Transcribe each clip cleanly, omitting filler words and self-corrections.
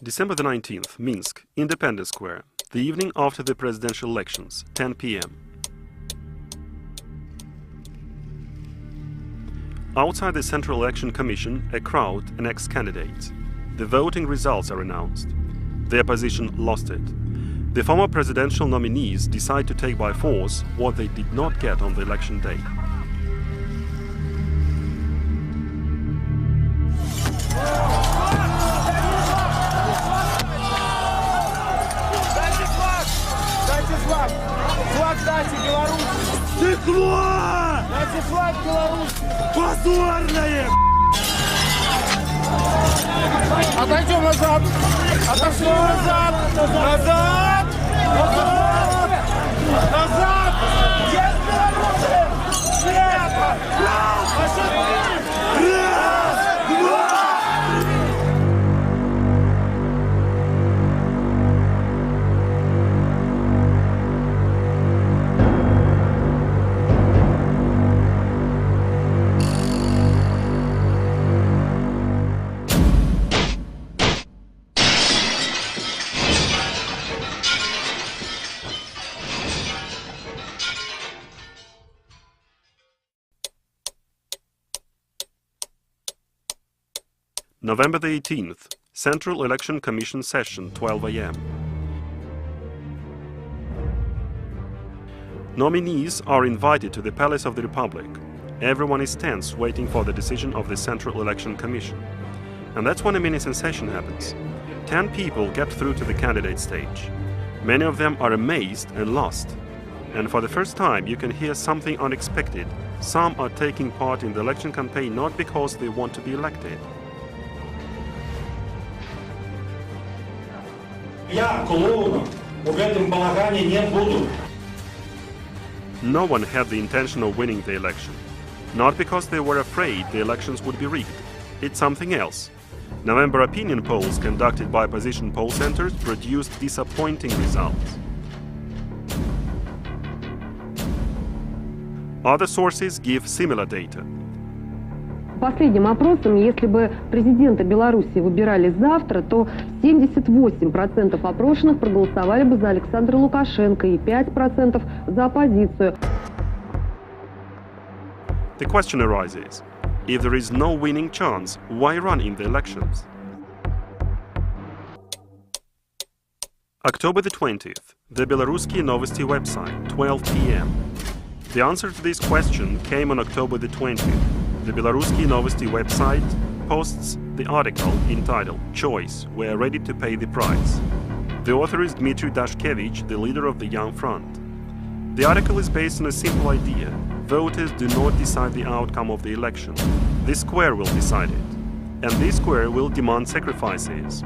December the 19th, Minsk, Independence Square, the evening after the presidential elections, 10 p.m. Outside the Central Election Commission, a crowd and ex-candidates. The voting results are announced. The opposition lost it. The former presidential nominees decide to take by force what they did not get on the election day. Флаг дайте Белорусии! Стекло! Дайте флаг Белорусии! Позорное! Отойдем назад! Отошли назад! Назад! Назад! Назад! Есть Белоруссия! Нет! Раз! Два! November the 18th, Central Election Commission session, 12 a.m. Nominees are invited to the Palace of the Republic. Everyone is tense, waiting for the decision of the Central Election Commission. And that's when a mini sensation happens. 10 people get through to the candidate stage. Many of them are amazed and lost. And for the first time, you can hear something unexpected. Some are taking part in the election campaign not because they want to be elected. No one had the intention of winning the election. Not because they were afraid the elections would be rigged. It's something else. November opinion polls conducted by opposition poll centers produced disappointing results. Other sources give similar data. По последним опросам, если бы президента Беларуси выбирали завтра, то 78% опрошенных проголосовали бы за Александра Лукашенко и 5% за оппозицию. The question arises, if there is no winning chance, why run in the elections? October the 20th, the Belaruski Novosti website, 12 p.m. The answer to this question came on October the 20th. The Belaruski Novosti website posts the article entitled "Choice, we're ready to pay the price." The author is Dmitry Dashkevich, the leader of the Young Front. The article is based on a simple idea. Voters do not decide the outcome of the election. The square will decide it. And this square will demand sacrifices.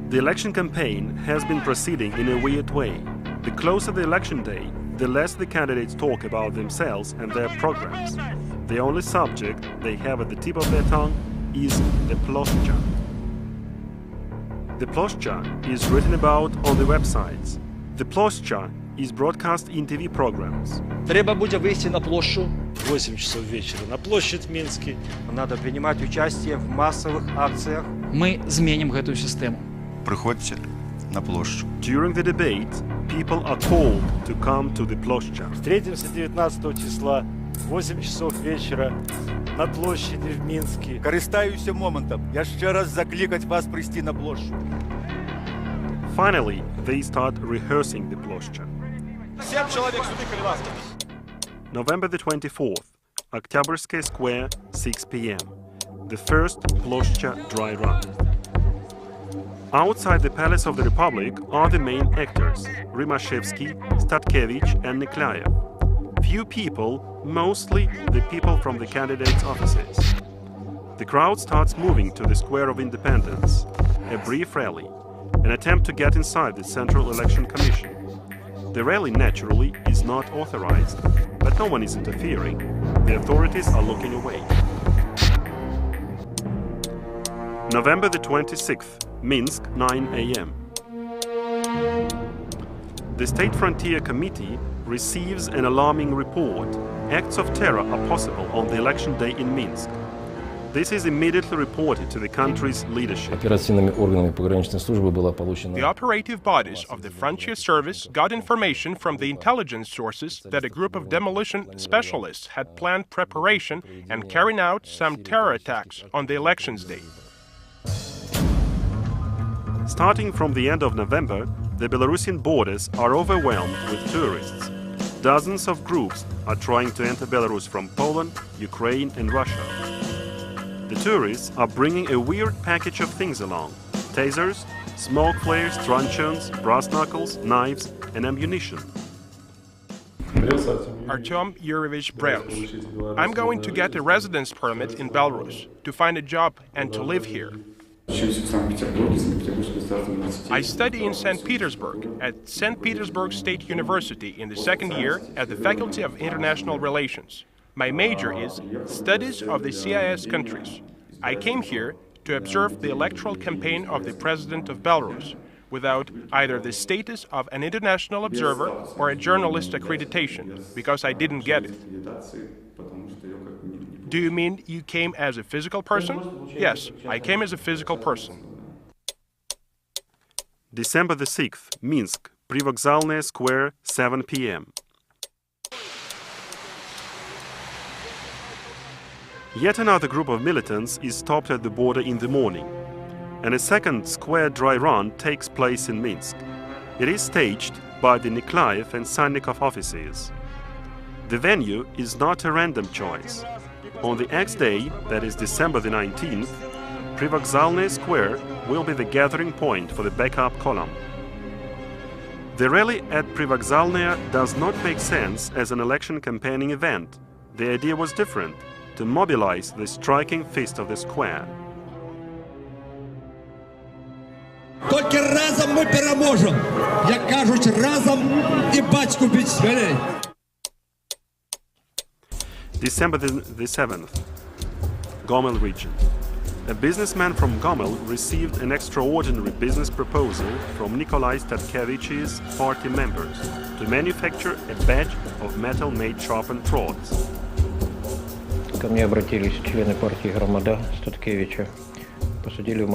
The election campaign has been proceeding in a weird way. The closer the election day, the less the candidates talk about themselves and their programs. The only subject they have at the tip of their tongue is the ploshcha. The ploshcha is written about on the websites. The ploshcha is broadcast in TV programs. Треба будет выйти на площадь в 8 часов вечера, на площадь в Минске. Надо принимать участие в массовых акциях. Мы зменим эту систему. Приходите на площадь. During the debate, people are called to come to the ploshcha. Встретимся 19 числа в 8 часов вечера на площади в Минске. Користаюся моментом. Я ще раз закликать вас прийти на площадь. Finally, they start rehearsing the ploshcha. 7 человек сюда колеваски. November the 24th, Oktyabrskaya Square, 6 p.m. The first ploshcha dry run. Outside the Palace of the Republic are the main actors, Rimashevsky, Statkevich and Neklayev. Few people, mostly the people from the candidates' offices. The crowd starts moving to the Square of Independence, a brief rally, an attempt to get inside the Central Election Commission. The rally, naturally, is not authorized, but no one is interfering. The authorities are looking away. November the 26th, Minsk, 9 a.m. The State Frontier Committee receives an alarming report. Acts of terror are possible on the election day in Minsk. This is immediately reported to the country's leadership. Оперативными органами пограничной службы была получена. The operative bodies of the Frontier Service got information from the intelligence sources that a group of demolition specialists had planned preparation and carrying out some terror attacks on the elections day. Starting from the end of November, the Belarusian borders are overwhelmed with tourists. Dozens of groups are trying to enter Belarus from Poland, Ukraine and Russia. The tourists are bringing a weird package of things along: tasers, smoke flares, truncheons, brass knuckles, knives and ammunition. Artem Yurievich Breus. I'm going to get a residence permit in Belarus, to find a job and to live here. I study in St. Petersburg at St. Petersburg State University in the second year at the Faculty of International Relations. My major is Studies of the CIS countries. I came here to observe the electoral campaign of the President of Belarus without either the status of an international observer or a journalist accreditation, because I didn't get it. Do you mean you came as a physical person? Yes, I came as a physical person. December the 6th, Minsk, Privokzalnaya Square, 7 p.m. Yet another group of militants is stopped at the border in the morning, and a second square dry run takes place in Minsk. It is staged by the Nikolaev and Sannikov officers. The venue is not a random choice. On the X-day, that is December the 19th, Privokzalnaya Square will be the gathering point for the backup column. The rally at Privokzalnaya does not make sense as an election campaigning event. The idea was different: to mobilize the striking fist of the square. Тільки разом ми переможемо. Як кажуть, разом і батьку бить свиней. December the 7th, Gomel region. A businessman from Gomel received an extraordinary business proposal from Nikolai Statkevich's party members to manufacture a badge of metal-made sharpened rods. Ко мне обратились члены партии Громада Статкевича.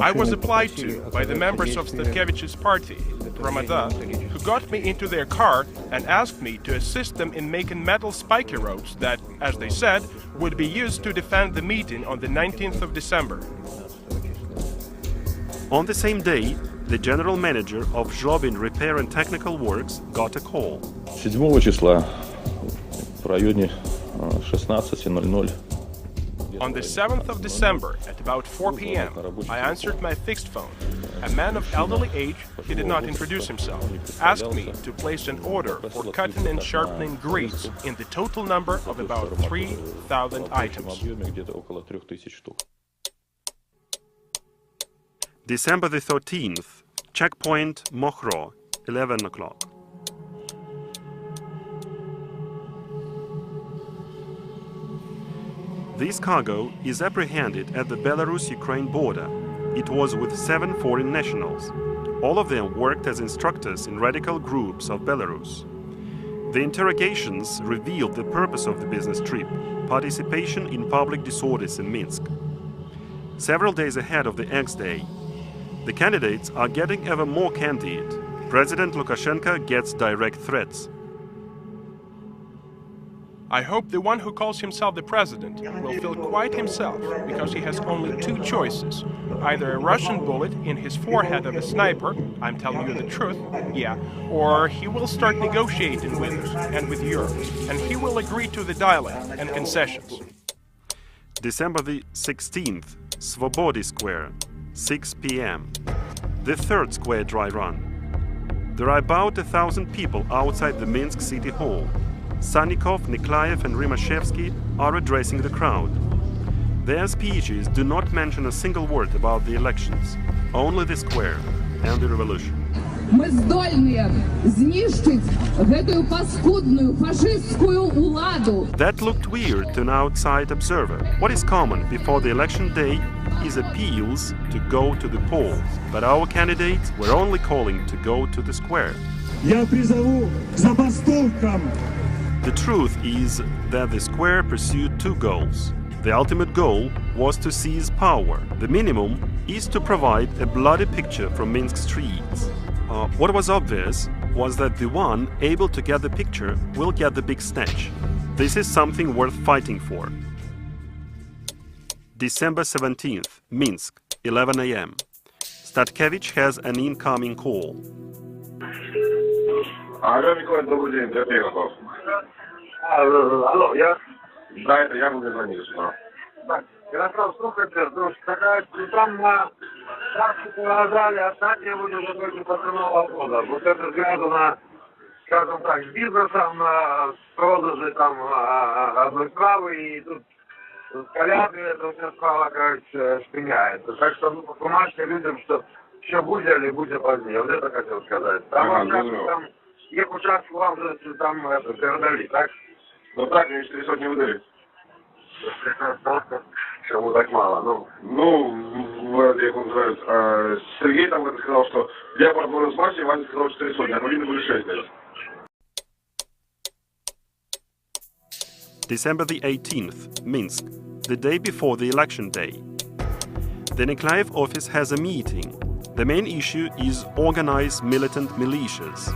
I was applied to by the members of Statkevich's party, Ramada, who got me into their car and asked me to assist them in making metal spiky rods that, as they said, would be used to defend the meeting on the 19th of December. On the same day, the general manager of Zhlobin Repair and Technical Works got a call. 7 числа в районе 16:00. On the 7th of December, at about 4 p.m., I answered my fixed phone. A man of elderly age, he did not introduce himself, asked me to place an order for cutting and sharpening grids in the total number of about 3,000 items. December the 13th, checkpoint Mokhro, 11 o'clock. This cargo is apprehended at the Belarus-Ukraine border. It was with 7 foreign nationals. All of them worked as instructors in radical groups of Belarus. The interrogations revealed the purpose of the business trip: participation in public disorders in Minsk. Several days ahead of the X-day, the candidates are getting ever more candid. President Lukashenko gets direct threats. I hope the one who calls himself the president will feel quite himself, because he has only 2 choices: either a Russian bullet in his forehead of a sniper, I'm telling you the truth, yeah, or he will start negotiating with us and with Europe, and he will agree to the dialogue and concessions. December the 16th, Svobody Square, 6 p.m. The third square dry run. There are about 1,000 people outside the Minsk City Hall. Sannikov, Nikolaev and Rimashevsky are addressing the crowd. Their speeches do not mention a single word about the elections, only the square and the revolution. Ми здольні знищити эту паскудную фашистскую владу. That looked weird to an outside observer. What is common before the election day is appeals to go to the polls, but our candidates were only calling to go to the square. Я призову к забастовкам. The truth is that the square pursued 2 goals: The ultimate goal was to seize power. The minimum is to provide a bloody picture from Minsk streets. What was obvious was that the one able to get the picture will get the big snatch. This is something worth fighting for. December 17th, Minsk, 11 a.m. Statkevich has an incoming call. Алло, Николай, добрый день, для Пегасов. Алло, я? Да, это я буду звонить сюда. Да, Ярослав, слухайте, такая, там на практику нажали, а так я буду уже только после Нового года. Вот это взгляду на, скажем так, с бизнесом, на продажи там одной справы, и тут коляды, это все справа, короче, шпиняется. Так что, ну, помашьте людям, что все будет или будет позднее. Вот это хотел сказать. Там, там их участку вам же там это, передали, так? Ну так, мне 400 не выдали. Чему так мало? Ну, я его называю, Сергей там сказал, что я подбору с Машей, Ваня сказал 400, а мы были 6 дать. December the 18th, Minsk, the day before the election day. The Nikolaev office has a meeting. The main issue is organized militant militias.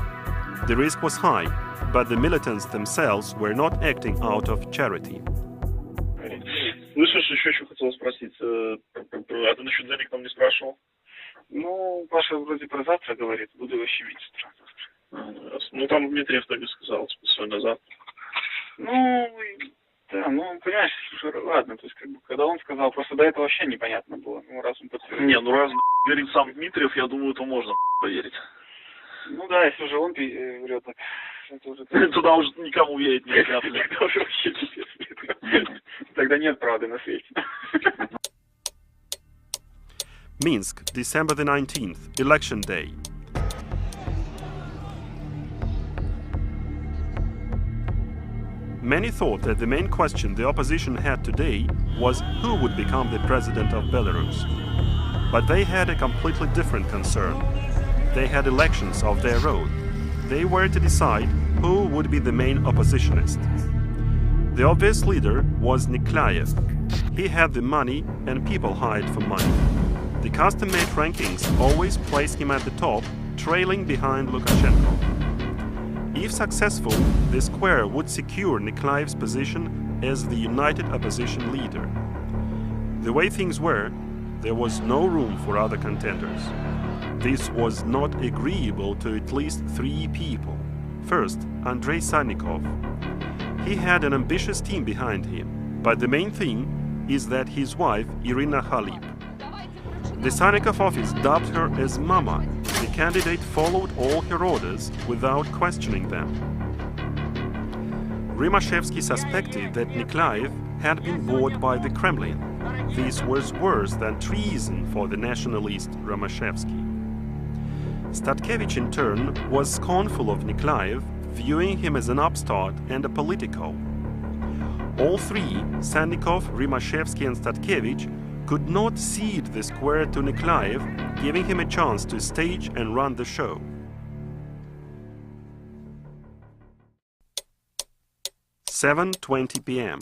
The risk was high, but the militants themselves were not acting out of charity. Слышишь, еще хотел спросить, а ты насчет денег там не спрашивал? Ну, Паша вроде про завтра говорит, буду вообще видеть завтра. Ну, там Дмитриев так и сказал, сегодня завтра. Ну, да, ну, понимаешь, уже ладно, то есть, как бы, когда он сказал, просто до этого вообще непонятно было, ну, раз он подтвердил. Не, ну, раз говорит сам Дмитриев, я думаю, то можно поверить. Ну, да, если уже он врет, так... Уже... Туда уже никому верить нельзя. Тогда уже вообще пиздец. Тогда нет правды на свете. Minsk, December the 19th, election day. Many thought that the main question the opposition had today was who would become the president of Belarus. But they had a completely different concern. They had elections of their own. They were to decide who would be the main oppositionist. The obvious leader was Nikolaev. He had the money and people hired for money. The custom-made rankings always place him at the top, trailing behind Lukashenko. If successful, the square would secure Nikolaev's position as the united opposition leader. The way things were, there was no room for other contenders. This was not agreeable to at least three people. First, Andrei Sannikov. He had an ambitious team behind him, but the main thing is that his wife, Irina Khalip. The Sannikov office dubbed her as Mama. The candidate followed all her orders without questioning them. Rimashevsky suspected that Nikolaev had been bought by the Kremlin. This was worse than treason for the nationalist Romashevsky. Statkevich, in turn, was scornful of Nikolaev, viewing him as an upstart and a politico. All three, Sannikov, Rimashevsky and Statkevich, could not cede the square to Nikolaev, giving him a chance to stage and run the show. (7:20 p.m.)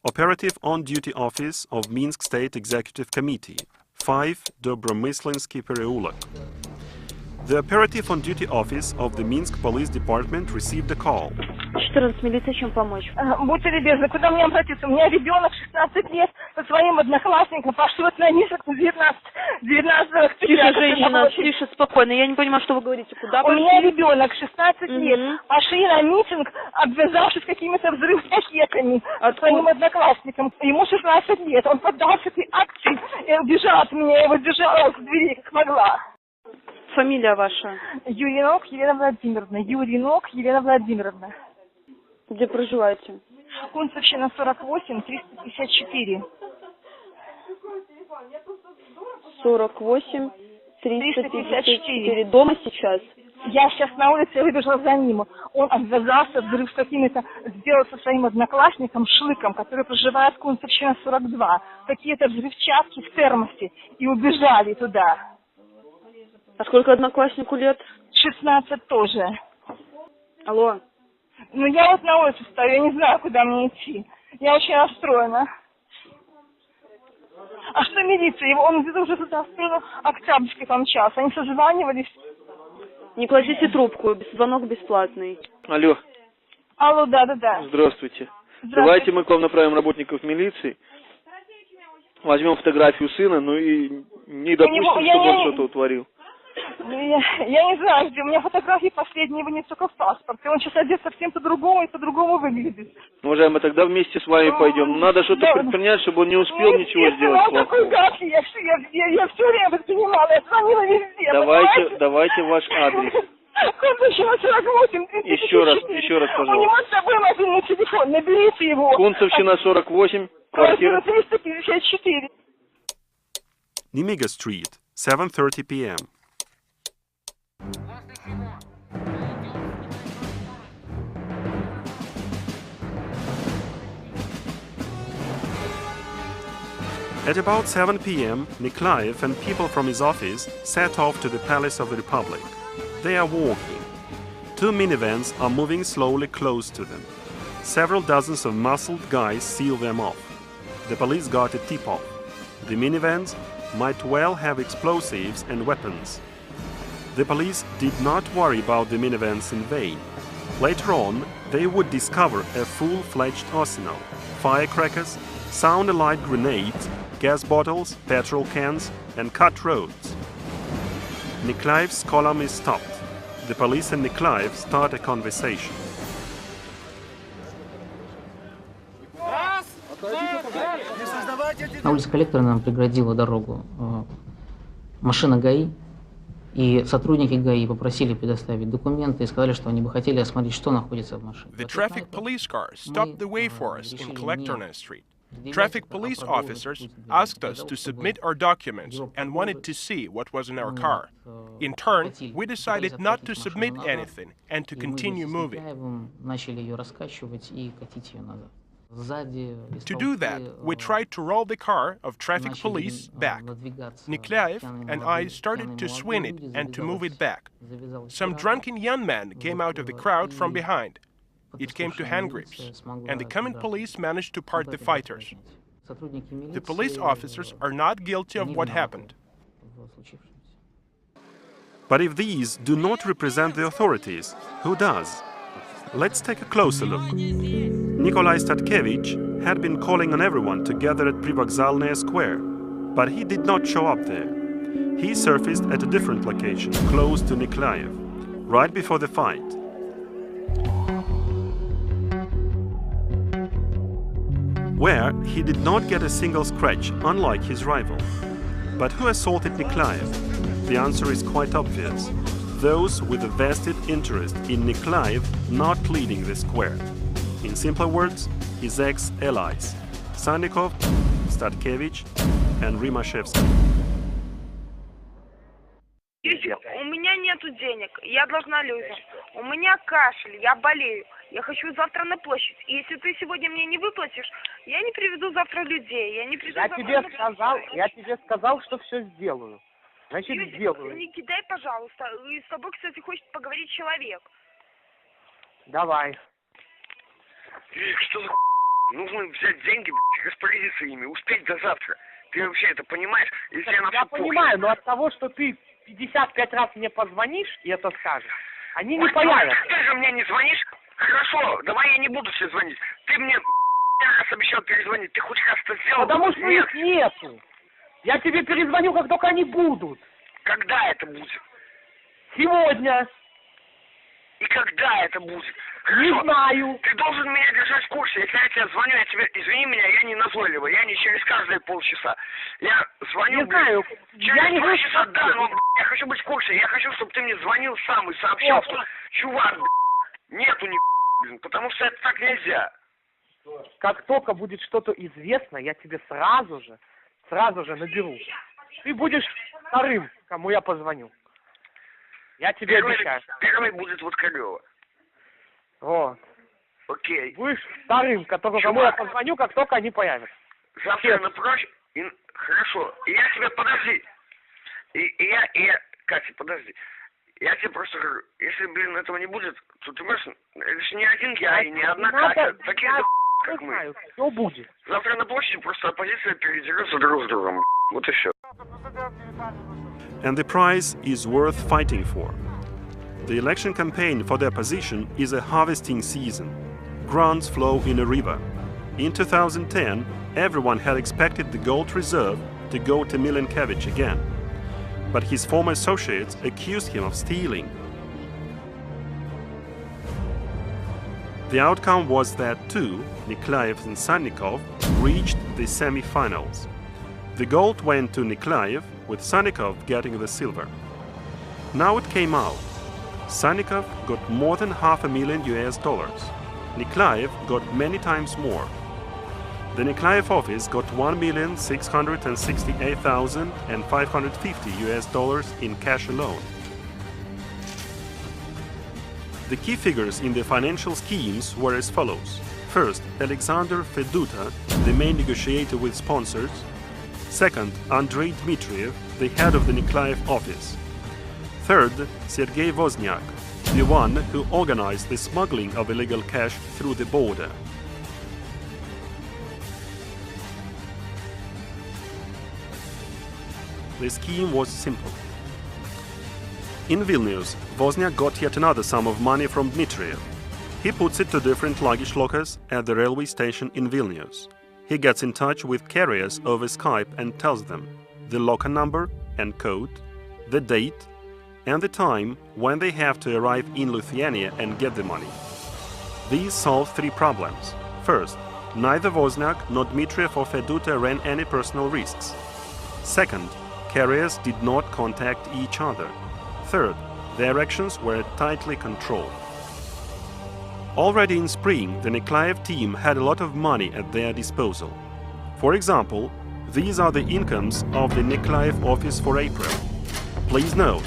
Operative on-duty office of Minsk State Executive Committee, 5 Dobromyslinsky Pereulok. The operative on-duty office of the Minsk Police Department received a call. 14, милиция, чем помочь? Будьте любезны, куда мне обратиться? У меня ребенок 16 лет со своим одноклассником пошлет на них 19 октября. Тише, женщина, тише, спокойно. Я не понимаю, что вы говорите. Куда У меня ребенок 16 лет. Пошли на митинг, обвязавшись какими-то взрывракетами со своим одноклассником. Ему 16 лет. Он поддался этой акции и убежал от меня. Я его держала в двери, как могла. Фамилия ваша? Юринок Елена Владимировна. Юринок Елена Владимировна. Где проживаете? Концевщина 48, 354. 48, 354. Дома сейчас? Я сейчас на улице выбежала за ним. Он обвязался, взрыв с какими-то, сделал со своим одноклассником Шлыком, который проживает в Концевщина 42. Какие-то взрывчатки в термосе. И убежали туда. А сколько однокласснику лет? 16 тоже. Алло. Ну, я вот на улице стою, я не знаю, куда мне идти. Я очень расстроена. А что милиция? Он где-то уже туда в Октябрьске там час. Они созванивались. Не кладите трубку, звонок бесплатный. Алло. Алло, да. Здравствуйте. Давайте мы к вам направим работников милиции. Возьмем фотографию сына, ну и не допустим, чтобы он что-то утворил. Я не знаю, где. У меня фотографии последние вынес только в паспорт. И он сейчас одет совсем по-другому и по-другому выглядит. Уважаемый, тогда вместе с вами пойдем. Надо что-то предпринять, чтобы он не успел ничего сделать. Он такой гадкий. Я все время воспринимала. Я звонила везде. Давайте ваш адрес. Кунцевщина 48, 3004. Еще раз, пожалуйста. У него с собой мобильный телефон. Наберите его. Кунцевщина 48, квартира 354. Nimiga Street, 7:30 p.m. At about 7 p.m., Nikolaev and people from his office set off to the Palace of the Republic. They are walking. Two minivans are moving slowly close to them. Several dozens of muscled guys seal them off. The police got a tip-off. The minivans might well have explosives and weapons. The police did not worry about the minivans in vain. Later on, they would discover a full-fledged arsenal: firecrackers, sound-alike grenades, gas bottles, petrol cans, and cut roads. Nikolaev's column is stopped. The police and Nikolaev start a conversation. На улице Коллектора нам преградила дорогу машина ГАИ, и сотрудники ГАИ попросили предоставить документы и сказали, что они бы хотели осмотреть, что находится в машине. The traffic police car stopped the way for us in Collectorna Street. Traffic police officers asked us to submit our documents and wanted to see what was in our car. In turn, we decided not to submit anything and to continue moving. To do that, we tried to roll the car of traffic police back. Nikolaev and I started to swing it and to move it back. Some drunken young man came out of the crowd from behind. It came to hand grips, and the coming police managed to part the fighters. The police officers are not guilty of what happened. But if these do not represent the authorities, who does? Let's take a closer look. Nikolai Statkevich had been calling on everyone to gather at Privokzalnaya Square, but he did not show up there. He surfaced at a different location, close to Nikolaev, right before the fight. Where he did not get a single scratch, unlike his rival. But who assaulted Nikolaev? The answer is quite obvious. Those with a vested interest in Nikolaev not leading the square. In simpler words, his ex-allies, Sandikov, Statkevich, and Rimashevsky. У меня нету денег, я должна людям. У меня кашель, я болею. Я хочу завтра на площадь. И если ты сегодня мне не выплатишь, я не приведу завтра людей. Я тебе сказал, что все сделаю. Значит, сделаю. Не кидай, пожалуйста. И с тобой, кстати, хочет поговорить человек. Давай. Что за нужно взять деньги, распорядиться ими, успеть до завтра. Ты вообще это понимаешь? Если я понимаю, но от того, что ты 55 раз мне позвонишь и это скажешь, они не появятся. Ты же мне не звонишь? Хорошо, давай я не буду тебе звонить. Ты мне раз обещал перезвонить, ты хоть раз это сделал? Потому что их нету. Я тебе перезвоню, как только они будут. Когда это будет? Сегодня. И когда это будет? Не знаю. Ты должен меня держать в курсе. Если я тебе звоню, я тебе, извини меня, я не назойливый. Я не через каждые полчаса. Я звоню, не знаю. Через полчаса, да, но я хочу быть в курсе. Я хочу, чтобы ты мне звонил сам и сообщал, что, чувак, нету ни потому что это так нельзя. Как только будет что-то известно, я тебе сразу же наберу. Ты будешь вторым, кому я позвоню. Я тебе обещаю. Первый будет вот Корёва. Вот. Окей. Будешь вторым, кому я позвоню, как только они появятся. Завтра напрочь. Хорошо. И я тебе, подожди. Катя, подожди. Я тебе просто говорю, если, этого не будет, то ты можешь, это же не один я и не одна Катя. Такие как мы. Все будет. Завтра на площади просто оппозиция передерется друг с другом. And the prize is worth fighting for. The election campaign for the opposition is a harvesting season. Grants flow in a river. In 2010, everyone had expected the gold reserve to go to Milenkevich again. But his former associates accused him of stealing. The outcome was that two, Niklaev and Sannikov, reached the semi-finals. The gold went to Niklaev, with Sannikov getting the silver. Now it came out. Sannikov got more than $500,000 US. Niklaev got many times more. The Niklaev office got $1,668,550 US in cash alone. The key figures in the financial schemes were as follows. First, Alexander Feduta, the main negotiator with sponsors. Second, Andrei Dmitriev, the head of the Niklaev office. Third, Sergei Wozniak, the one who organized the smuggling of illegal cash through the border. The scheme was simple. In Vilnius, Wozniak got yet another sum of money from Dmitriev. He puts it to different luggage lockers at the railway station in Vilnius. He gets in touch with carriers over Skype and tells them the locker number and code, the date, and the time when they have to arrive in Lithuania and get the money. These solve three problems. First, neither Wozniak nor Dmitriev or Feduta ran any personal risks. Second, carriers did not contact each other. Third, their actions were tightly controlled. Already in spring, the Niklaev team had a lot of money at their disposal. For example, these are the incomes of the Niklaev office for April. Please note,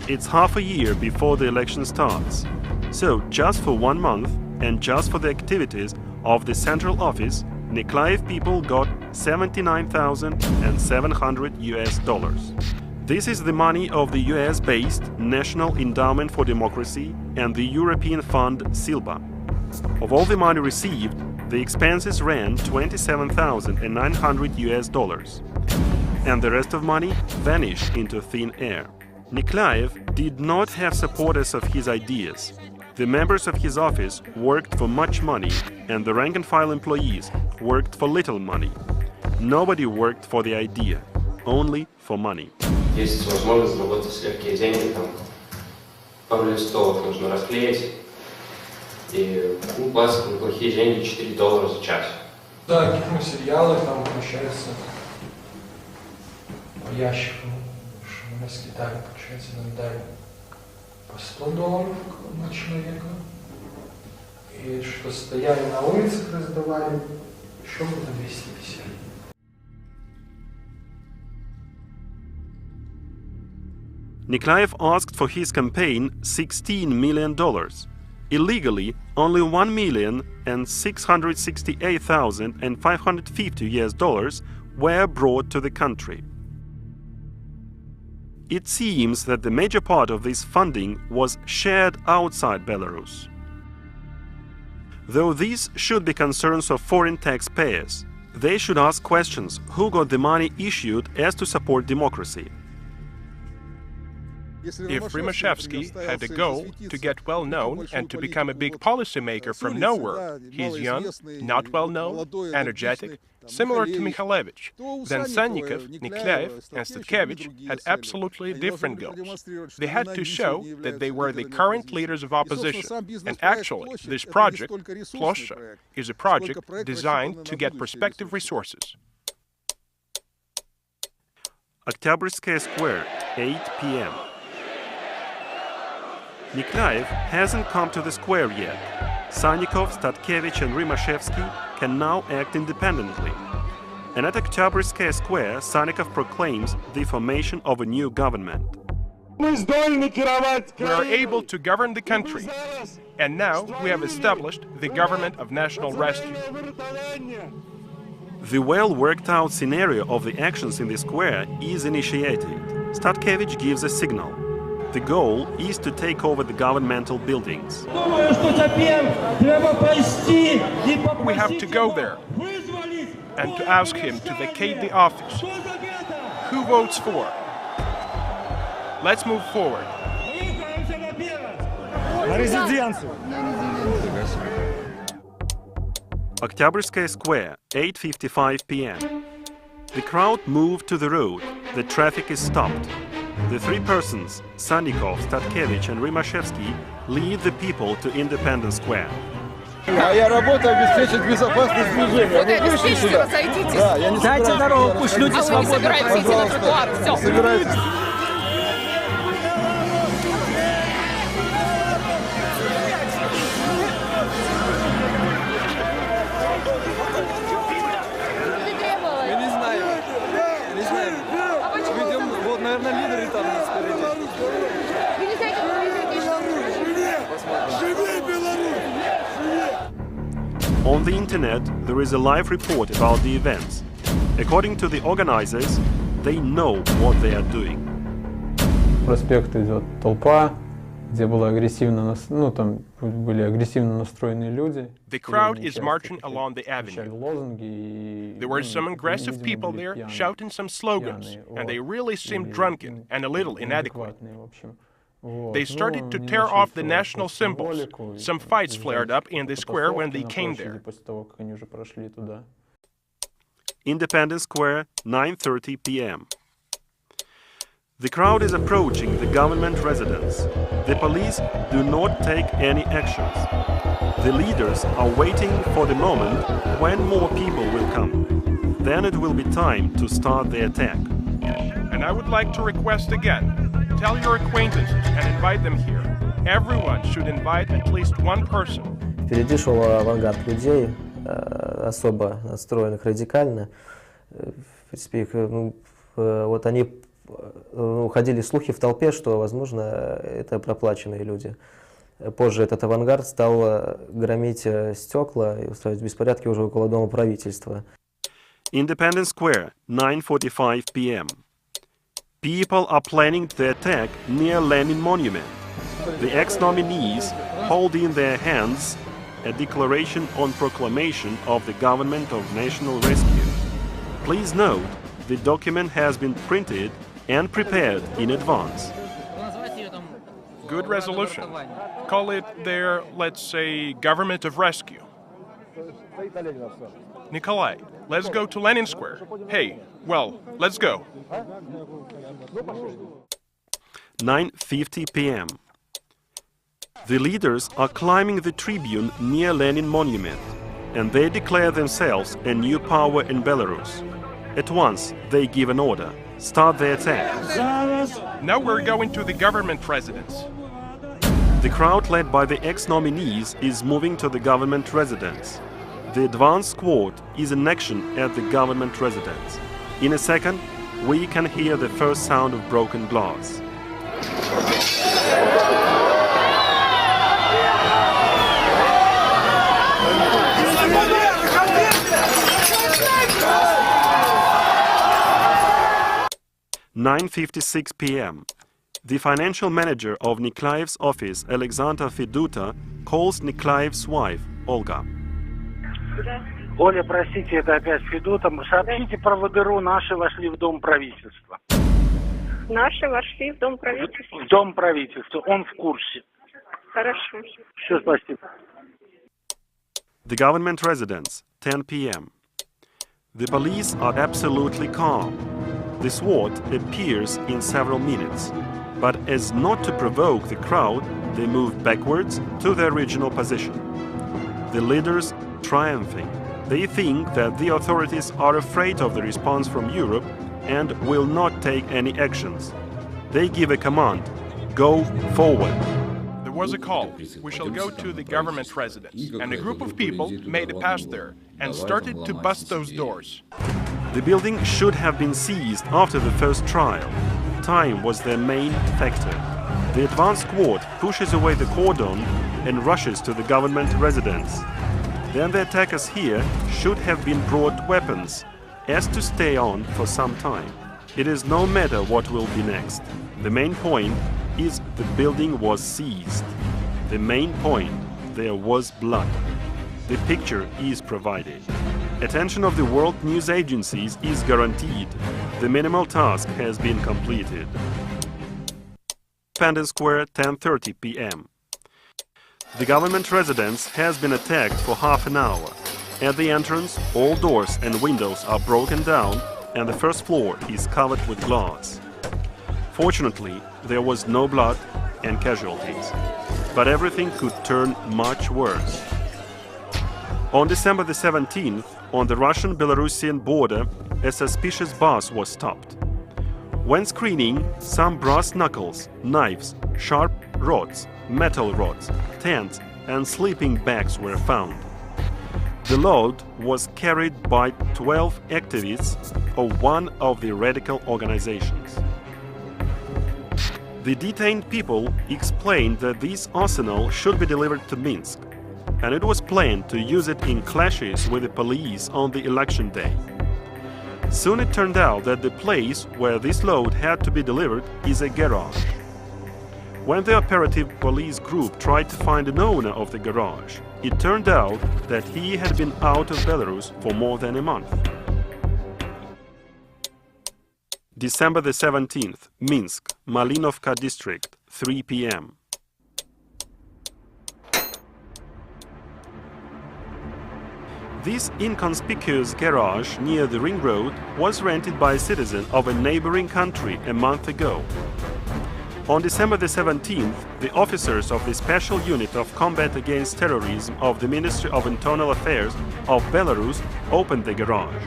it's half a year before the election starts. So just for 1 month and just for the activities of the central office, Niklaev people got $79,700 US. This is the money of the US-based National Endowment for Democracy and the European Fund SILBA. Of all the money received, the expenses ran $27,900 US, and the rest of money vanished into thin air. Niklaev did not have supporters of his ideas. The members of his office worked for much money, and the rank-and-file employees worked for little money. Nobody worked for the idea, only for money. Есть возможность заработать легкие деньги, там пару листовок нужно расклеить и платят неплохие деньги, $4 за час. Да, какие материалы там получается по ящику, что у нас в Китае получается нам дали по $100 на человека, и что стояли на улицах раздавали еще где-то 250. Niklaev asked for his campaign $16 million. Illegally, only $1,668,550 US were brought to the country. It seems that the major part of this funding was shared outside Belarus. Though these should be concerns of foreign taxpayers, they should ask questions who got the money issued as to support democracy. If Rimashevsky had a goal to get well known and to become a big policymaker from nowhere, he's young, not well known, energetic, similar to Mikhalevich, then Sannikov, Niklaev, and Statkevich had absolutely different goals. They had to show that they were the current leaders of opposition, and actually, this project, Ploshcha, is a project designed to get prospective resources. Oktyabrskaya Square, 8 p.m. Niklaev hasn't come to the square yet. Sannikov, Statkevich and Rimashevsky can now act independently. And at Oktyabrskaya Square, Sannikov proclaims the formation of a new government. We are able to govern the country, and now we have established the government of national rescue. The well-worked-out scenario of the actions in the square is initiated. Statkevich gives a signal. The goal is to take over the governmental buildings. We have to go there and to ask him to vacate the office Who votes for? Let's move forward. Oktyabrskaya Square, 8:55 p.m. The crowd moved to the road. The traffic is stopped. The three persons, Sannikov, Statkevich and Rimashevsky, lead the people to Independence Square. Моя работа обеспечить безопасность движения. Вы вышли сюда? Да, я не собираюсь. Дайте дорогу, пусть люди свободно. Пожалуйста, собирайтесь. Я не знаю. Не знаю. Мы идем, вот, наверное, лидеры там спереди. Вы не знаете, Живи, Беларусь! On the internet, there is a live report about the events. According to the organizers, they know what they are doing. Проспект идет толпа, где было агрессивно, там были агрессивно настроенные люди. The crowd is marching along the avenue. There were some aggressive people there shouting some slogans, and they really seemed drunken and a little inadequate. They started to tear off the national symbols. Some fights flared up in the square when they came there. Independence Square, 9:30 p.m. The crowd is approaching the government residence. The police do not take any actions. The leaders are waiting for the moment when more people will come. Then it will be time to start the attack. And I would like to request again, tell your acquaintances and invite them here. Everyone should invite at least one person. Впереди шел авангард людей, особо настроенных радикально. В принципе, вот они ходили слухи в толпе, что, возможно, это проплаченные люди. Позже этот авангард стал громить стекла и устраивать беспорядки уже около Дома правительства. Independence Square, 9:45 p.m. People are planning the attack near Lenin Monument. The ex-nominees hold in their hands a declaration on proclamation of the Government of National Rescue. Please note, the document has been printed and prepared in advance. Good resolution. Call it their, let's say, Government of Rescue. Nikolai, let's go to Lenin Square. Hey, well, let's go. 9:50 p.m. The leaders are climbing the tribune near Lenin Monument, and they declare themselves a new power in Belarus. At once, they give an order. Start the attack. Now we're going to the government residence. The crowd led by the ex-nominees is moving to the government residence. The advance squad is in action at the government residence. In a second, we can hear the first sound of broken glass. (9:56 p.m.) The financial manager of Nikolaev's office, Alexander Feduta, calls Nikolaev's wife, Olga. Оля, простите, это опять Федота. Сообщите про ВДРУ, наши вошли в Дом правительства. Наши вошли в Дом правительства? В Дом правительства, он в курсе. Хорошо. Все, спасибо. The government residence, 10 p.m. The police are absolutely calm. The SWAT appears in several minutes, but as not to provoke the crowd, they move backwards to their original position. The leaders triumphing. They think that the authorities are afraid of the response from Europe and will not take any actions. They give a command: go forward. There was a call. We shall go to the government residence. And a group of people made a pass there and started to bust those doors. The building should have been seized after the first trial. Time was their main factor. The advance squad pushes away the cordon and rushes to the government residence. Then the attackers here should have been brought weapons, as to stay on for some time. It is no matter what will be next. The main point is the building was seized. The main point, there was blood. The picture is provided. Attention of the world news agencies is guaranteed. The minimal task has been completed. Independence Square, 10:30 p.m. The government residence has been attacked for half an hour. At the entrance, all doors and windows are broken down and the first floor is covered with glass. Fortunately, there was no blood and casualties, but everything could turn much worse. On December the 17th, on the Russian-Belarusian border, a suspicious bus was stopped. When screening, some brass knuckles, knives, sharp rods, metal rods, tents and sleeping bags were found. The load was carried by 12 activists of one of the radical organizations. The detained people explained that this arsenal should be delivered to Minsk, and it was planned to use it in clashes with the police on the election day. Soon it turned out that the place where this load had to be delivered is a garage. When the operative police group tried to find an owner of the garage, it turned out that he had been out of Belarus for more than a month. December the 17th, Minsk, Malinovka district, 3 p.m. This inconspicuous garage near the ring road was rented by a citizen of a neighboring country a month ago. On December the 17th, the officers of the Special Unit of Combat Against Terrorism of the Ministry of Internal Affairs of Belarus opened the garage.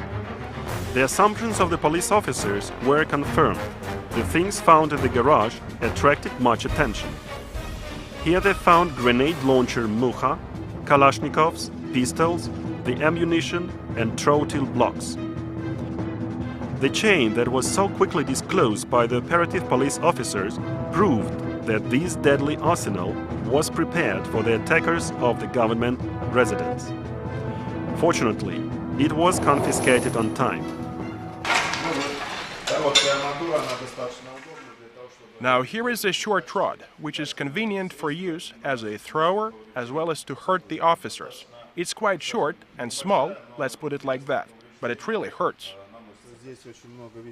The assumptions of the police officers were confirmed. The things found in the garage attracted much attention. Here they found grenade launcher Mucha, Kalashnikovs, pistols, the ammunition and trotyl blocks. The chain that was so quickly disclosed by the operative police officers proved that this deadly arsenal was prepared for the attackers of the government residence. Fortunately, it was confiscated on time. Now here is a short rod, which is convenient for use as a thrower as well as to hurt the officers. It's quite short and small, let's put it like that, but it really hurts.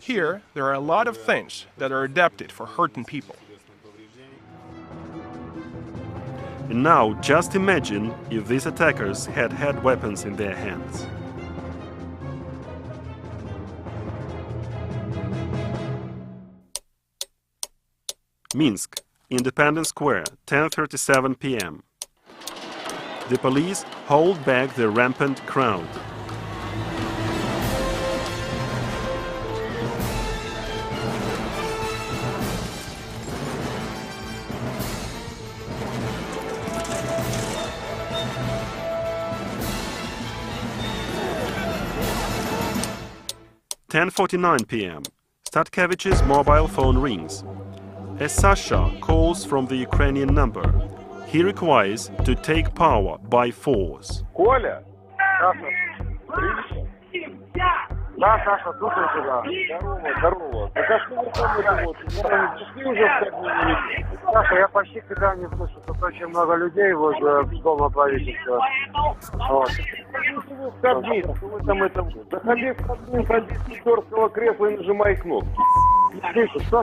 Here, there are a lot of things that are adapted for hurting people. And now, just imagine if these attackers had had weapons in their hands. Minsk, Independence Square, 10:37 p.m. The police hold back the rampant crowd. (10:49 p.m.) Statkevich's mobile phone rings. A Sasha calls from the Ukrainian number. He requires to take power by force. Коля? Да, Саша, слушаю тебя. Здорово. Так а что вы там зашли уже в Кабмин? Саша, я почти тебя не слышу. Тут очень много людей возле дома правительства. Вот. В Кабмин, заходи в Кабмин, садись с актерского кресла и нажимай кнопки. Слышишь, что?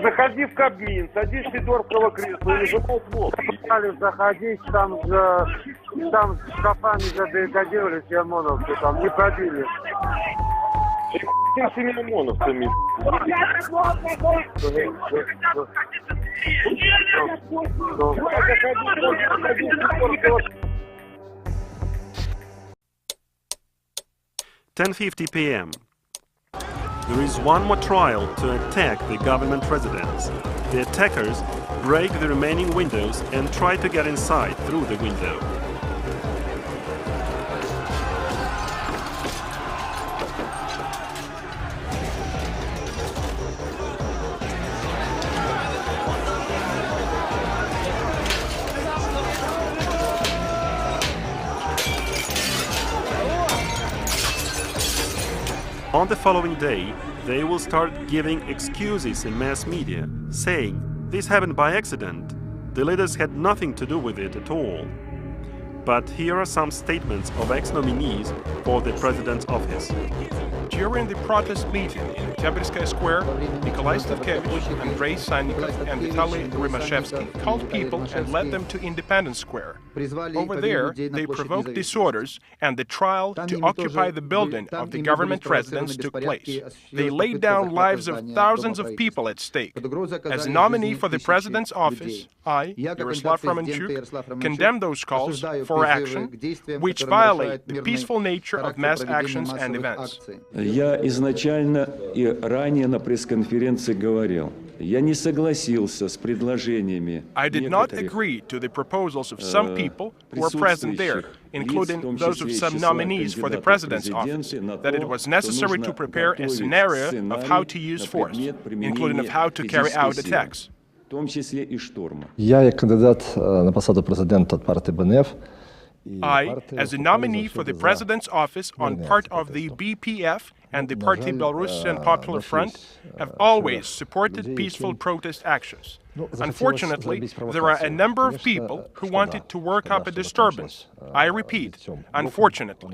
Заходи в Кабмин, садись с актерского кресла и нажимай кнопки. Стали заходить, там с шкафами забаррикадировались и ОМОНовцы там не пробили. С этими ОМОНовцами. 10:50 p.m. There is one more trial to attack the government residence. The attackers break the remaining windows and try to get inside through the window. On the following day, they will start giving excuses in mass media, saying this happened by accident. The leaders had nothing to do with it at all. But here are some statements of ex-nominees for the president's office. During the protest meeting in Oktyabrskaya Square, Nikolai Stavkevich, Andrei Sannikov, and Vitaly Rimashevsky called people and led them to Independence Square. Over there, they provoked disorders, and the trial to occupy the building of the government residence took place. They laid down lives of thousands of people at stake. As a nominee for the president's office, I, Yaroslav Romanchuk, condemn those calls for action which violate the peaceful nature of mass actions and events. Я изначально и ранее на пресс-конференции говорил, я не согласился с предложениями. I did not agree to the proposals of some people who were present there, including those of some nominees for the president's office, that it was necessary to prepare a scenario of how to use force, including of how to carry out attacks. Я як кандидат на посаду президента від партії БНФ. I, as a nominee for the president's office on part of the BPF and the party Belarusian Popular Front, have always supported peaceful protest actions. Unfortunately, there are a number of people who wanted to work up a disturbance. I repeat, unfortunately.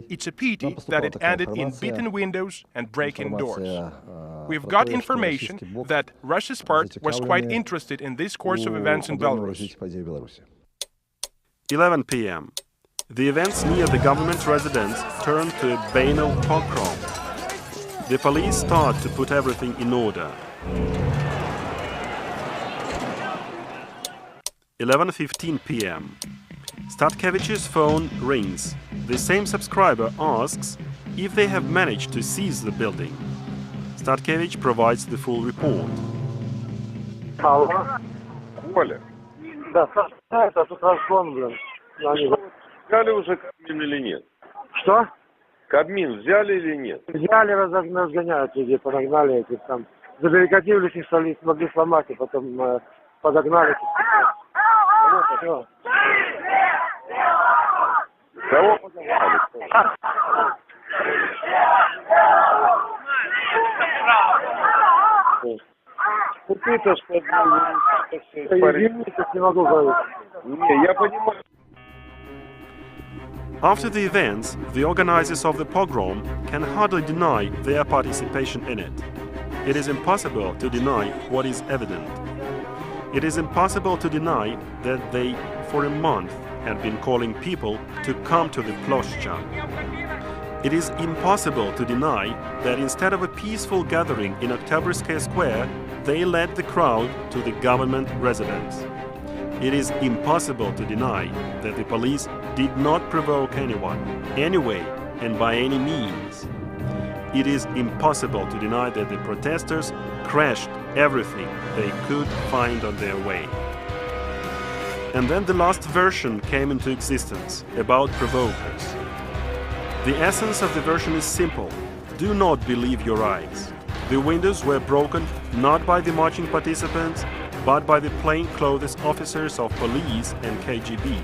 It's a pity that it ended in beaten windows and breaking doors. We've got information that Russia's part was quite interested in this course of events in Belarus. 11 p.m. The events near the government residence turned to a banal pogrom. The police start to put everything in order. 11:15 p.m. Statkevich's phone rings. The same subscriber asks if they have managed to seize the building. Statkevich provides the full report. Алло. Коля, Да, Саша, а тут разгон, блин. взяли уже Кабмин или нет? Что? Кабмин взяли или нет? Взяли, разгоняют людей, подогнали этих там. Забаррикадировались, не смогли сломать, и потом подогнали. Все. Кого подогнали? Ты-то что, не могу говорить. Не, я понимаю. After the events, the organizers of the pogrom can hardly deny their participation in it. It is impossible to deny what is evident. It is impossible to deny that they, for a month, had been calling people to come to the Ploshcha. It is impossible to deny that instead of a peaceful gathering in Oktyabrskaya Square, they led the crowd to the government residence. It is impossible to deny that the police did not provoke anyone, anyway, and by any means. It is impossible to deny that the protesters crashed everything they could find on their way. And then the last version came into existence, about provokers. The essence of the version is simple. Do not believe your eyes. The windows were broken not by the marching participants, but by the plainclothes officers of police and KGB.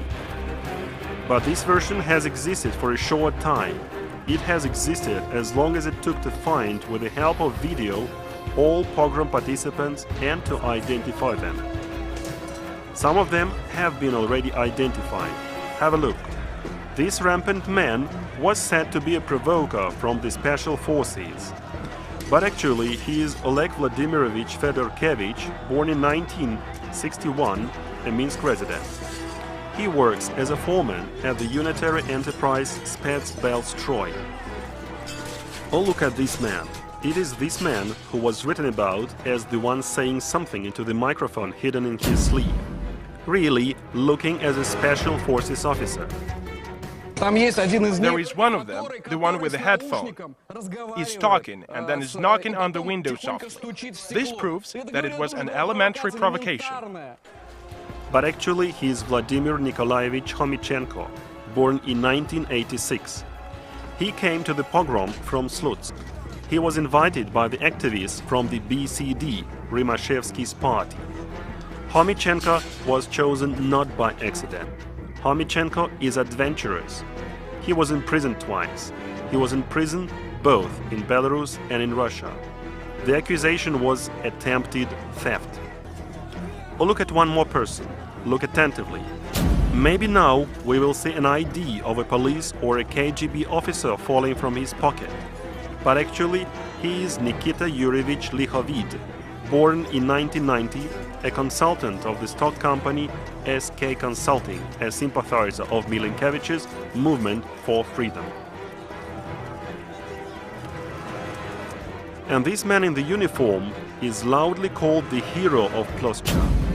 But this version has existed for a short time. It has existed as long as it took to find, with the help of video, all pogrom participants and to identify them. Some of them have been already identified. Have a look. This rampant man was said to be a provoker from the special forces. But actually, he is Oleg Vladimirovich Fedorkevich, born in 1961, a Minsk resident. He works as a foreman at the unitary enterprise Spetsbelstroi. Oh, look at this man. It is this man who was written about as the one saying something into the microphone hidden in his sleeve, really looking as a special forces officer. There is one of them, the one with the headphone. He's talking and then is knocking on the window softly. This proves that it was an elementary provocation. But actually he is Vladimir Nikolaevich Khomichenko, born in 1986. He came to the pogrom from Slutsk. He was invited by the activists from the BCD, Rimashevsky's party. Khomichenko was chosen not by accident. Khomichenko is adventurous. He was in prison twice. He was in prison both in Belarus and in Russia. The accusation was attempted theft. Oh, look at one more person. Look attentively. Maybe now we will see an ID of a police or a KGB officer falling from his pocket. But actually, he is Nikita Yurievich Likhovid, born in 1990, a consultant of the stock company SK Consulting, a sympathizer of Milinkevich's movement for freedom. And this man in the uniform is loudly called the hero of Ploschka.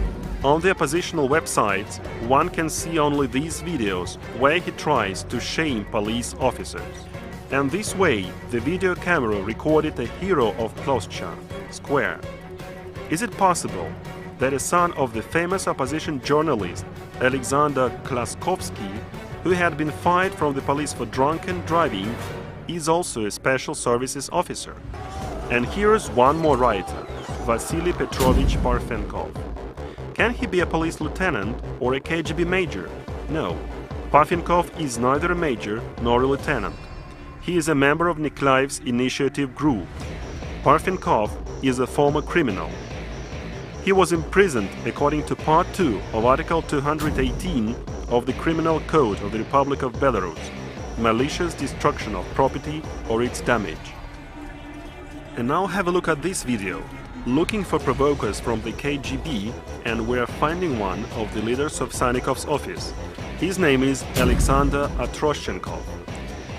On the oppositional websites, one can see only these videos where he tries to shame police officers. And this way, the video camera recorded a hero of Ploschka Square. Is it possible that a son of the famous opposition journalist Alexander Klaskovsky, who had been fired from the police for drunken driving, is also a special services officer? And here's one more writer, Vasily Petrovich Parfenkov. Can he be a police lieutenant or a KGB major? No. Parfenkov is neither a major nor a lieutenant. He is a member of Nikolaev's initiative group. Parfenkov is a former criminal. He was imprisoned according to Part 2 of Article 218 of the Criminal Code of the Republic of Belarus, malicious destruction of property or its damage. And now have a look at this video. Looking for provokers from the KGB, and we are finding one of the leaders of Sannikov's office. His name is Alexander Atroshenkov.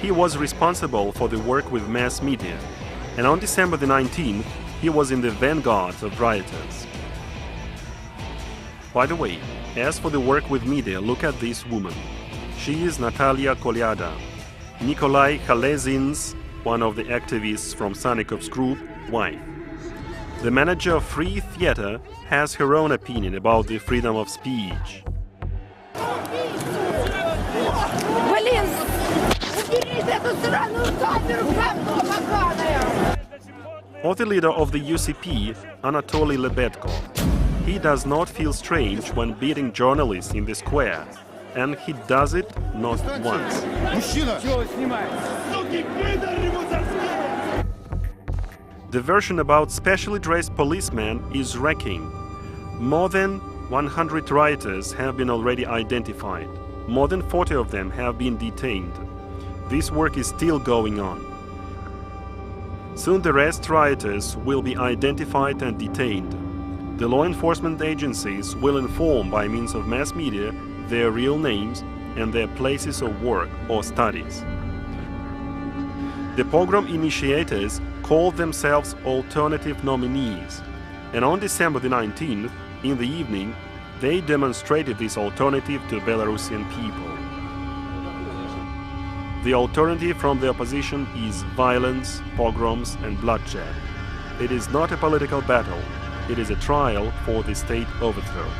He was responsible for the work with mass media, and on December the 19th, he was in the vanguard of rioters. By the way, as for the work with media, look at this woman. She is Natalia Kolyada, Nikolai Khalezin's, one of the activists from Sannikov's group, wife. The manager of Free Theater has her own opinion about the freedom of speech. Or the leader of the UCP, Anatoly Lebedko. He does not feel strange when beating journalists in the square, and he does it not once. The version about specially dressed policemen is wrecking. More than 100 rioters have been already identified. More than 40 of them have been detained. This work is still going on. Soon the rest rioters will be identified and detained. The law enforcement agencies will inform by means of mass media their real names and their places of work or studies. The pogrom initiators called themselves alternative nominees, and on December the 19th, in the evening, they demonstrated this alternative to Belarusian people. The alternative from the opposition is violence, pogroms and bloodshed. It is not a political battle, it is a trial for the state overthrow.